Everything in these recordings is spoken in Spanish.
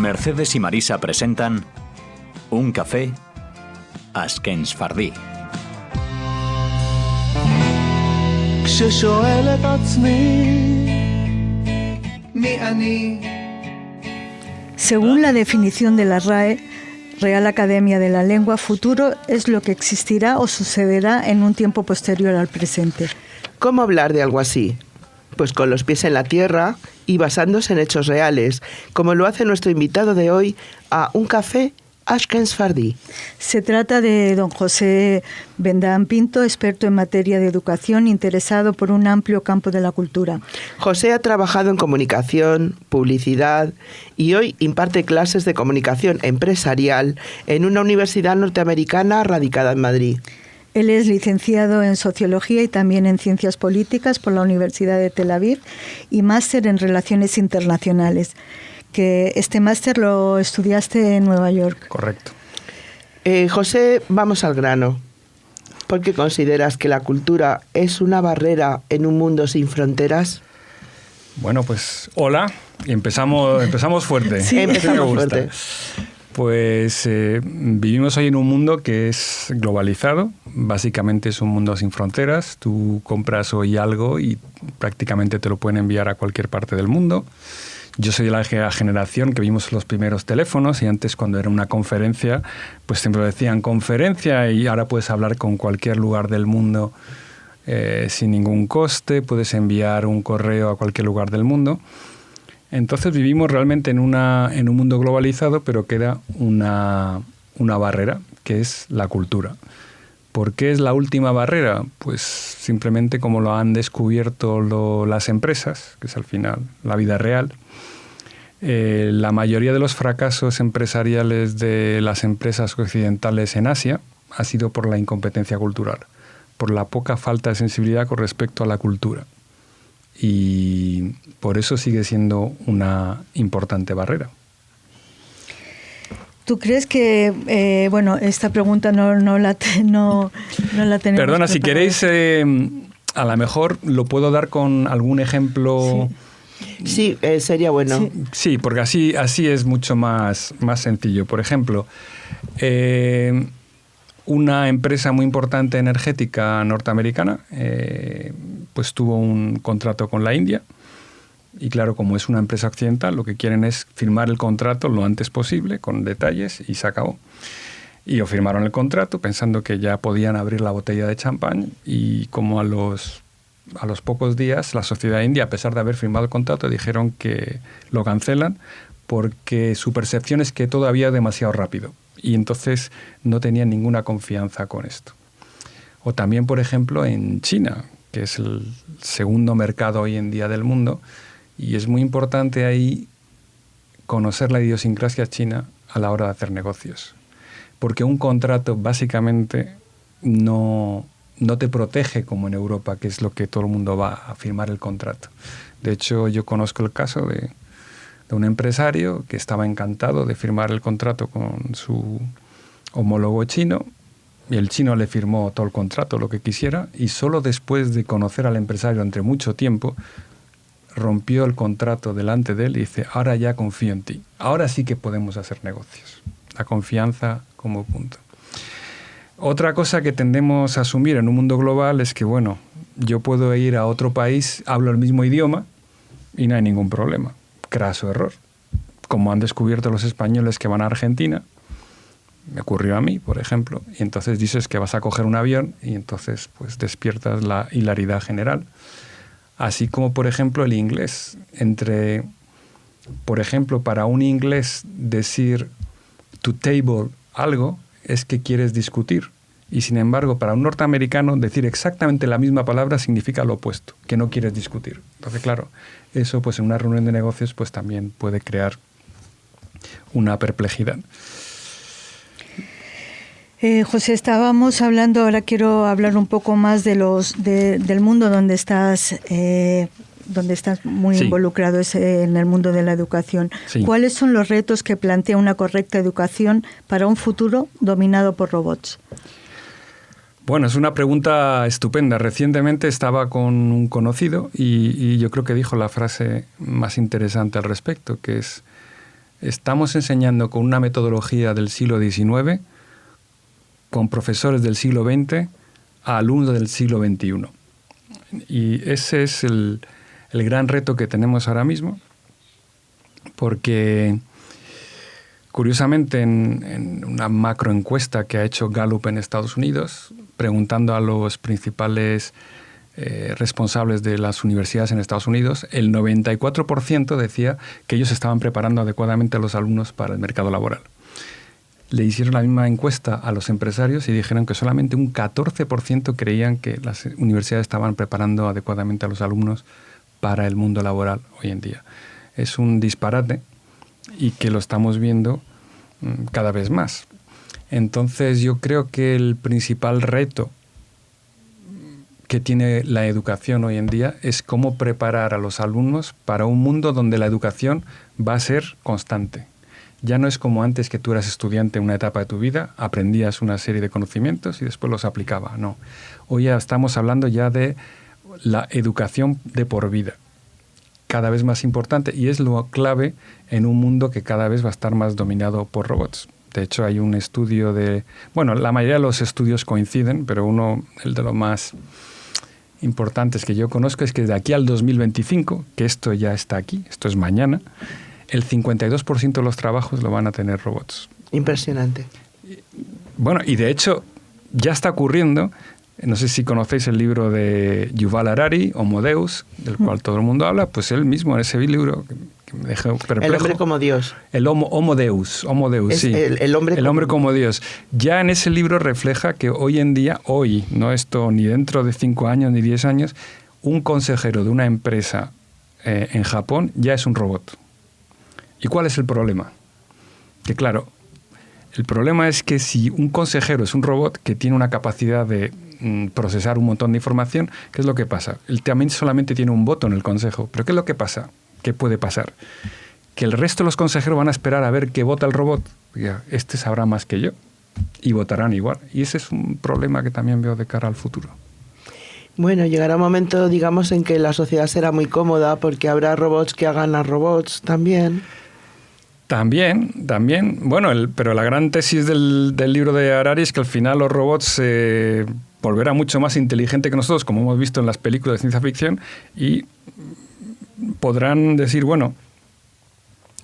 Mercedes y Marisa presentan Un café Ashken Sefardí. Según la definición de la RAE, Real Academia de la Lengua, futuro es lo que existirá o sucederá en un tiempo posterior al presente. ¿Cómo hablar de algo así? Pues con los pies en la tierra y basándose en hechos reales, como lo hace nuestro invitado de hoy a Un café Ashken Sefardí. Se trata de don José Vendán Pinto, experto en materia de educación, interesado por un amplio campo de la cultura. José ha trabajado en comunicación, publicidad y hoy imparte clases de comunicación empresarial en una universidad norteamericana radicada en Madrid. Él es licenciado en Sociología y también en Ciencias Políticas por la Universidad de Tel Aviv y máster en Relaciones Internacionales. Que este máster lo estudiaste en Nueva York. Correcto. José, vamos al grano. ¿Por qué consideras que la cultura es una barrera en un mundo sin fronteras? Bueno, pues hola. Y empezamos fuerte. Sí, empezamos fuerte. Pues vivimos hoy en un mundo que es globalizado. Básicamente es un mundo sin fronteras. Tú compras hoy algo y prácticamente te lo pueden enviar a cualquier parte del mundo. Yo soy de la generación que vimos los primeros teléfonos y antes cuando era una conferencia, pues siempre decían conferencia y ahora puedes hablar con cualquier lugar del mundo sin ningún coste, puedes enviar un correo a cualquier lugar del mundo. Entonces vivimos realmente en un mundo globalizado, pero queda una barrera, que es la cultura. ¿Por qué es la última barrera? Pues simplemente como lo han descubierto las empresas, que es al final la vida real. La mayoría de los fracasos empresariales de las empresas occidentales en Asia ha sido por la incompetencia cultural, por la poca falta de sensibilidad con respecto a la cultura. Y por eso sigue siendo una importante barrera. ¿Tú crees que, esta pregunta no la tenemos? Perdona, si queréis, a lo mejor lo puedo dar con algún ejemplo. Sí, sería bueno. Sí, porque así es mucho más sencillo. Por ejemplo, una empresa muy importante energética norteamericana pues tuvo un contrato con la India. Y claro, como es una empresa occidental, lo que quieren es firmar el contrato lo antes posible, con detalles, y se acabó. Y lo firmaron el contrato pensando que ya podían abrir la botella de champán y como a los pocos días la sociedad india, a pesar de haber firmado el contrato, dijeron que lo cancelan porque su percepción es que todo había demasiado rápido. Y entonces no tenían ninguna confianza con esto. O también, por ejemplo, en China, que es el segundo mercado hoy en día del mundo, y es muy importante ahí conocer la idiosincrasia china a la hora de hacer negocios. Porque un contrato básicamente no te protege como en Europa, que es lo que todo el mundo va a firmar el contrato. De hecho, yo conozco el caso de un empresario que estaba encantado de firmar el contrato con su homólogo chino y el chino le firmó todo el contrato, lo que quisiera, y solo después de conocer al empresario entre mucho tiempo rompió el contrato delante de él y dice, ahora ya confío en ti, ahora sí que podemos hacer negocios. La confianza como punto. Otra cosa que tendemos a asumir en un mundo global es que, bueno, yo puedo ir a otro país, hablo el mismo idioma y no hay ningún problema. Craso error. Como han descubierto los españoles que van a Argentina, me ocurrió a mí, por ejemplo, y entonces dices que vas a coger un avión y entonces pues despiertas la hilaridad general. Así como, por ejemplo, el inglés. Por ejemplo, para un inglés decir to table algo es que quieres discutir. Y sin embargo, para un norteamericano decir exactamente la misma palabra significa lo opuesto, que no quieres discutir. Entonces, claro, eso pues en una reunión de negocios pues también puede crear una perplejidad. José, estábamos hablando, ahora quiero hablar un poco más del mundo donde estás muy involucrado, es en el mundo de la educación. Sí. ¿Cuáles son los retos que plantea una correcta educación para un futuro dominado por robots? Bueno, es una pregunta estupenda. Recientemente estaba con un conocido y yo creo que dijo la frase más interesante al respecto, que es estamos enseñando con una metodología del siglo XIX, con profesores del siglo XX, a alumnos del siglo XXI. Y ese es el gran reto que tenemos ahora mismo, porque curiosamente en una macroencuesta que ha hecho Gallup en Estados Unidos, preguntando a los principales responsables de las universidades en Estados Unidos, el 94% decía que ellos estaban preparando adecuadamente a los alumnos para el mercado laboral. Le hicieron la misma encuesta a los empresarios y dijeron que solamente un 14% creían que las universidades estaban preparando adecuadamente a los alumnos para el mundo laboral hoy en día. Es un disparate y que lo estamos viendo cada vez más. Entonces yo creo que el principal reto que tiene la educación hoy en día es cómo preparar a los alumnos para un mundo donde la educación va a ser constante. Ya no es como antes, que tú eras estudiante en una etapa de tu vida, aprendías una serie de conocimientos y después los aplicabas. No. Hoy ya estamos hablando ya de la educación de por vida, cada vez más importante, y es lo clave en un mundo que cada vez va a estar más dominado por robots. De hecho, hay un estudio la mayoría de los estudios coinciden, pero el de los más importantes que yo conozco es que de aquí al 2025, que esto ya está aquí, esto es mañana, el 52% de los trabajos lo van a tener robots. Impresionante. Bueno, y de hecho ya está ocurriendo. No sé si conocéis el libro de Yuval Harari, Homo Deus, del cual todo el mundo habla. Pues él mismo en ese libro, que me dejó perplejo. El hombre como Dios. El Homo Deus, es sí. El hombre como Dios. Ya en ese libro refleja que hoy en día, no esto ni dentro de 5 años ni 10 años, un consejero de una empresa en Japón ya es un robot. ¿Y cuál es el problema? Que claro, el problema es que si un consejero es un robot que tiene una capacidad de procesar un montón de información, ¿qué es lo que pasa? Él también solamente tiene un voto en el consejo. ¿Pero qué es lo que pasa? ¿Qué puede pasar? Que el resto de los consejeros van a esperar a ver qué vota el robot. Ya, este sabrá más que yo. Y votarán igual. Y ese es un problema que también veo de cara al futuro. Bueno, llegará un momento, digamos, en que la sociedad será muy cómoda porque habrá robots que hagan a robots también. También. Bueno, pero la gran tesis del libro de Harari es que al final los robots se volverán mucho más inteligentes que nosotros, como hemos visto en las películas de ciencia ficción, y podrán decir, bueno,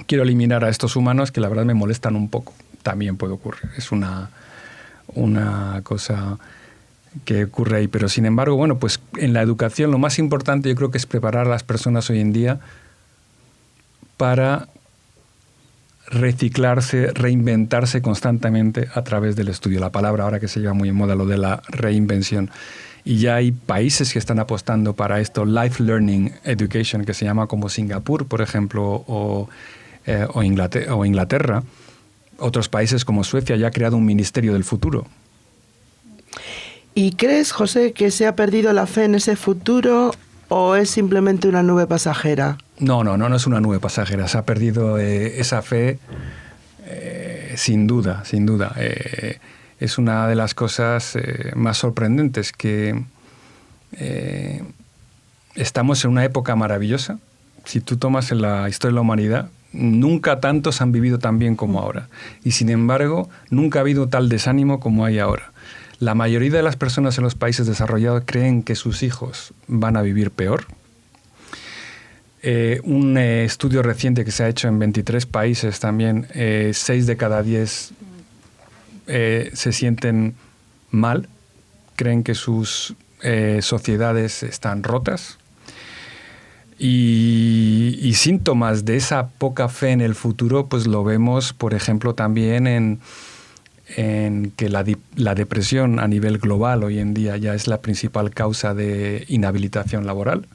quiero eliminar a estos humanos que la verdad me molestan un poco. También puede ocurrir. Es una cosa que ocurre ahí. Pero sin embargo, bueno, pues en la educación lo más importante yo creo que es preparar a las personas hoy en día para reciclarse, reinventarse constantemente a través del estudio. La palabra ahora que se lleva muy en moda, lo de la reinvención. Y ya hay países que están apostando para esto, Life Learning Education, que se llama como Singapur, por ejemplo, o Inglaterra. Otros países como Suecia ya han creado un ministerio del futuro. ¿Y crees, José, que se ha perdido la fe en ese futuro o es simplemente una nube pasajera? No es una nube pasajera. Se ha perdido esa fe sin duda. Es una de las cosas más sorprendentes, que estamos en una época maravillosa. Si tú tomas en la historia de la humanidad, nunca tantos han vivido tan bien como ahora. Y sin embargo, nunca ha habido tal desánimo como hay ahora. La mayoría de las personas en los países desarrollados creen que sus hijos van a vivir peor. Un estudio reciente que se ha hecho en 23 países también, 6 de cada 10 se sienten mal, creen que sus sociedades están rotas. Y síntomas de esa poca fe en el futuro, pues lo vemos, por ejemplo, también en que la depresión a nivel global hoy en día ya es la principal causa de inhabilitación laboral.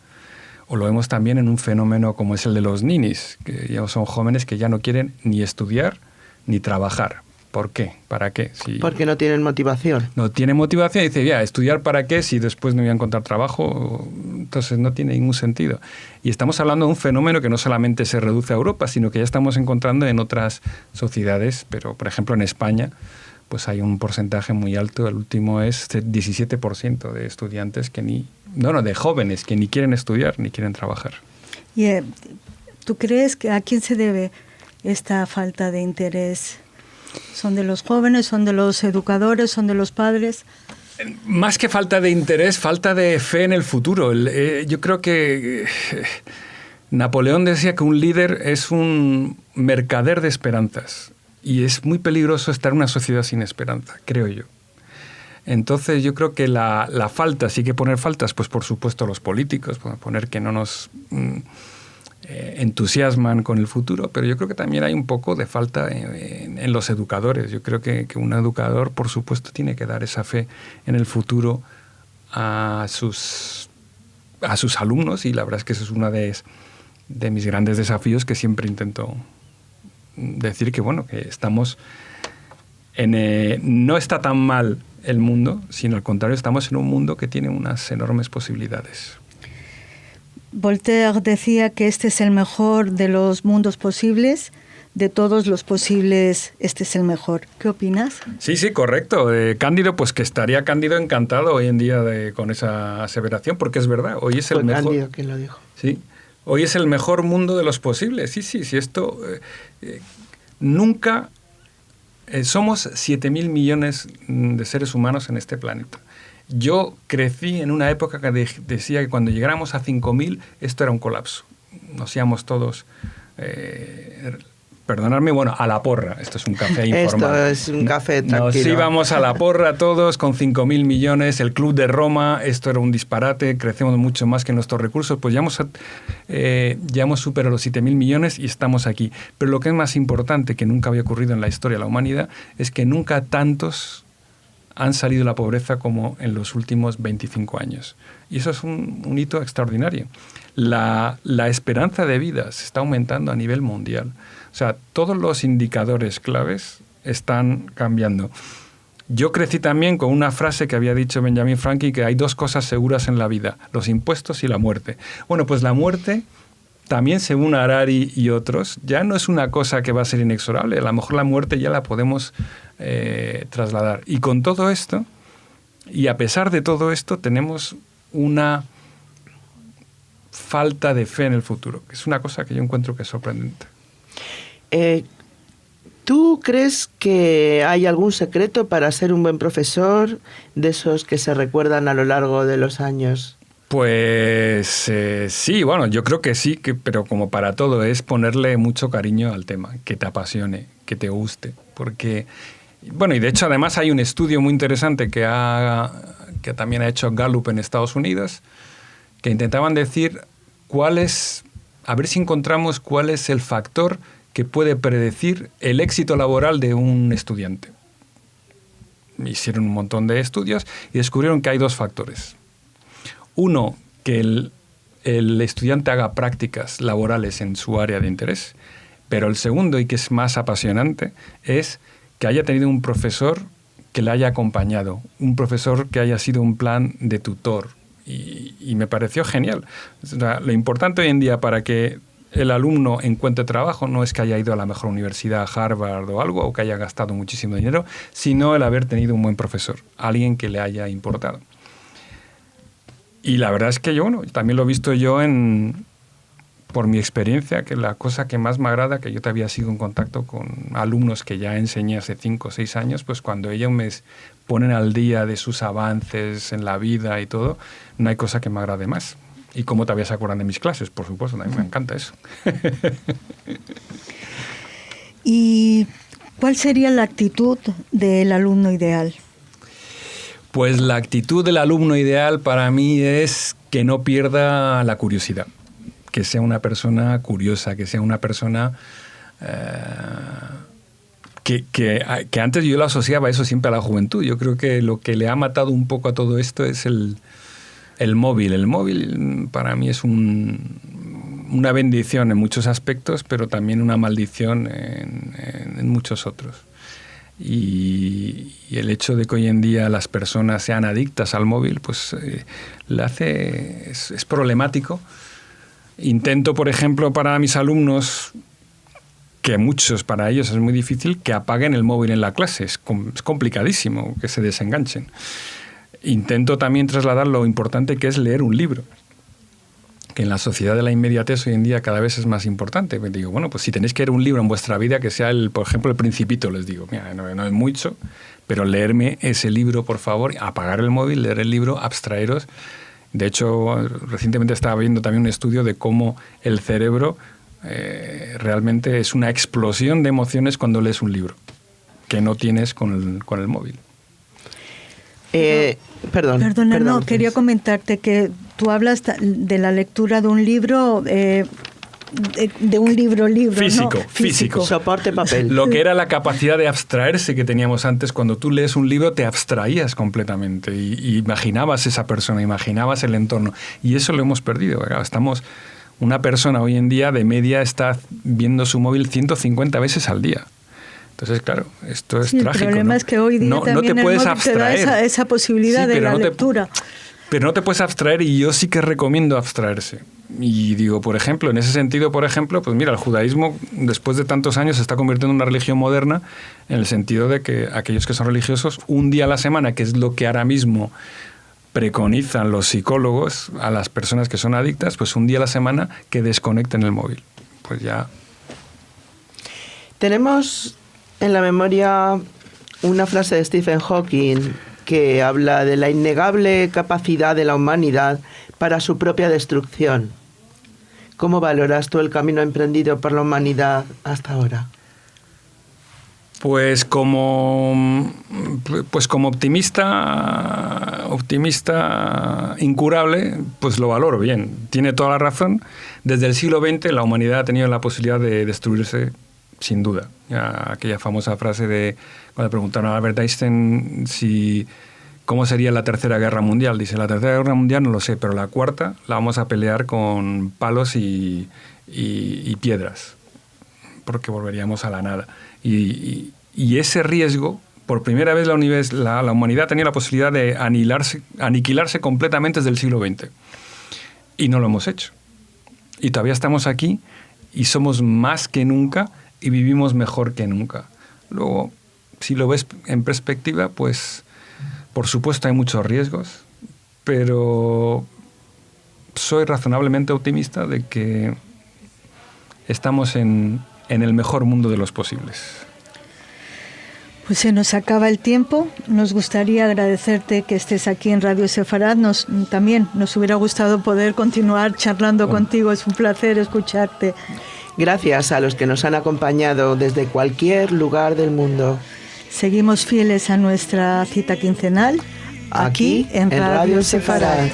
O lo vemos también en un fenómeno como es el de los ninis, que ya son jóvenes que ya no quieren ni estudiar ni trabajar. ¿Por qué? ¿Para qué? Porque no tienen motivación. No tienen motivación y dice, ya, ¿estudiar para qué si después no voy a encontrar trabajo? Entonces no tiene ningún sentido. Y estamos hablando de un fenómeno que no solamente se reduce a Europa, sino que ya estamos encontrando en otras sociedades. Pero, por ejemplo, en España pues hay un porcentaje muy alto. El último es 17% de estudiantes de jóvenes que ni quieren estudiar ni quieren trabajar. ¿Y tú crees que a quién se debe esta falta de interés? ¿Son de los jóvenes, son de los educadores, son de los padres? Más que falta de interés, falta de fe en el futuro. Yo creo que Napoleón decía que un líder es un mercader de esperanzas y es muy peligroso estar en una sociedad sin esperanza, creo yo. Entonces yo creo que la falta, sí hay que poner faltas, pues por supuesto los políticos, poner que no nos entusiasman con el futuro, pero yo creo que también hay un poco de falta en los educadores. Yo creo que un educador, por supuesto, tiene que dar esa fe en el futuro a sus alumnos, y la verdad es que eso es uno de mis grandes desafíos, que siempre intento decir que, bueno, que estamos no está tan mal el mundo, sino al contrario, estamos en un mundo que tiene unas enormes posibilidades. Voltaire decía que este es el mejor de los mundos posibles, de todos los posibles, este es el mejor. ¿Qué opinas? Sí, correcto. Cándido, pues que estaría Cándido encantado hoy en día con esa aseveración, porque es verdad, hoy es el mejor. Cándido quien lo dijo. Sí, hoy es el mejor mundo de los posibles. Sí, esto nunca... somos 7.000 millones de seres humanos en este planeta. Yo crecí en una época que decía que cuando llegáramos a 5.000 esto era un colapso. Nos íbamos todos, perdonadme, a la porra. Esto es un café informal. Esto es un café tranquilo. Nos íbamos a la porra todos con 5.000 millones. El Club de Roma, esto era un disparate. Crecemos mucho más que nuestros recursos. Pues ya hemos superado los 7.000 millones y estamos aquí. Pero lo que es más importante, que nunca había ocurrido en la historia de la humanidad, es que nunca tantos han salido de la pobreza como en los últimos 25 años. Y eso es un hito extraordinario. La esperanza de vida se está aumentando a nivel mundial. O sea, todos los indicadores claves están cambiando. Yo crecí también con una frase que había dicho Benjamin Franklin, que hay dos cosas seguras en la vida, los impuestos y la muerte. Bueno, pues la muerte, también según Harari y otros, ya no es una cosa que va a ser inexorable. A lo mejor la muerte ya la podemos trasladar. Y con todo esto, y a pesar de todo esto, tenemos una falta de fe en el futuro, que es una cosa que yo encuentro que es sorprendente. ¿Tú crees que hay algún secreto para ser un buen profesor, de esos que se recuerdan a lo largo de los años? Pues sí, yo creo que sí, pero como para todo es ponerle mucho cariño al tema, que te apasione, que te guste, porque... y de hecho además hay un estudio muy interesante que también ha hecho Gallup en Estados Unidos, que intentaban decir a ver si encontramos cuál es el factor que puede predecir el éxito laboral de un estudiante. Hicieron un montón de estudios y descubrieron que hay dos factores. Uno, que el estudiante haga prácticas laborales en su área de interés, pero el segundo, y que es más apasionante, es que haya tenido un profesor que le haya acompañado, un profesor que haya sido un plan de tutor. Y me pareció genial. O sea, lo importante hoy en día para que el alumno encuentre trabajo no es que haya ido a la mejor universidad, Harvard o algo, o que haya gastado muchísimo dinero, sino el haber tenido un buen profesor, alguien que le haya importado. Y la verdad es que yo, también lo he visto yo por mi experiencia, que la cosa que más me agrada, que yo te había sido en contacto con alumnos que ya enseñé hace 5 o 6 años, pues cuando ellos me ponen al día de sus avances en la vida y todo, no hay cosa que me agrade más. Y cómo todavía se acuerdan de mis clases, por supuesto, a mí me encanta eso. ¿Y cuál sería la actitud del alumno ideal? Pues la actitud del alumno ideal para mí es que no pierda la curiosidad, que sea una persona curiosa, que sea una persona que antes yo lo asociaba eso siempre a la juventud. Yo creo que lo que le ha matado un poco a todo esto es el móvil. El móvil para mí es una bendición en muchos aspectos, pero también una maldición en muchos otros. Y el hecho de que hoy en día las personas sean adictas al móvil, pues es problemático. Intento, por ejemplo, para mis alumnos, que muchos para ellos es muy difícil, que apaguen el móvil en la clase. Es complicadísimo que se desenganchen. Intento también trasladar lo importante que es leer un libro. que en la sociedad de la inmediatez hoy en día cada vez es más importante. Me digo, bueno, pues si tenéis que leer un libro en vuestra vida, que sea, por ejemplo, El Principito, les digo, mira, no es mucho, pero leerme ese libro, por favor, apagar el móvil, leer el libro, abstraeros. De hecho, recientemente estaba viendo también un estudio de cómo el cerebro realmente es una explosión de emociones cuando lees un libro, que no tienes con el móvil. Perdona, no, quería comentarte que tú hablas de la lectura de un libro, de un libro, físico, ¿no? físico. Soporte papel. Lo que era la capacidad de abstraerse que teníamos antes, cuando tú lees un libro te abstraías completamente y imaginabas esa persona, imaginabas el entorno. Y eso lo hemos perdido. Una persona hoy en día de media está viendo su móvil 150 veces al día. Entonces, claro, esto es trágico. El problema es que hoy día también no te puedes el móvil te da esa posibilidad de la lectura. Pero no te puedes abstraer, y yo sí que recomiendo abstraerse. Y digo, por ejemplo, en ese sentido, pues mira, el judaísmo después de tantos años se está convirtiendo en una religión moderna, en el sentido de que aquellos que son religiosos, un día a la semana, que es lo que ahora mismo preconizan los psicólogos a las personas que son adictas, pues un día a la semana que desconecten el móvil. Pues ya. Tenemos en la memoria una frase de Stephen Hawking que habla de la innegable capacidad de la humanidad para su propia destrucción. ¿Cómo valoras tú el camino emprendido por la humanidad hasta ahora? Pues como optimista incurable, pues lo valoro bien. Tiene toda la razón. Desde el siglo XX la humanidad ha tenido la posibilidad de destruirse, sin duda. Ya, aquella famosa frase de cuando preguntaron a Albert Einstein cómo sería la Tercera Guerra Mundial. Dice, la Tercera Guerra Mundial no lo sé, pero la cuarta la vamos a pelear con palos y piedras, porque volveríamos a la nada. Y ese riesgo, por primera vez la humanidad tenía la posibilidad de aniquilarse completamente desde el siglo XX. Y no lo hemos hecho. Y todavía estamos aquí y somos más que nunca y vivimos mejor que nunca. Luego, si lo ves en perspectiva, pues por supuesto hay muchos riesgos, pero soy razonablemente optimista de que estamos en el mejor mundo de los posibles. Pues se nos acaba el tiempo. Nos gustaría agradecerte que estés aquí en Radio Sefarad. También nos hubiera gustado poder continuar charlando contigo. Es un placer escucharte. Gracias a los que nos han acompañado desde cualquier lugar del mundo. Seguimos fieles a nuestra cita quincenal aquí en Radio Sefarad.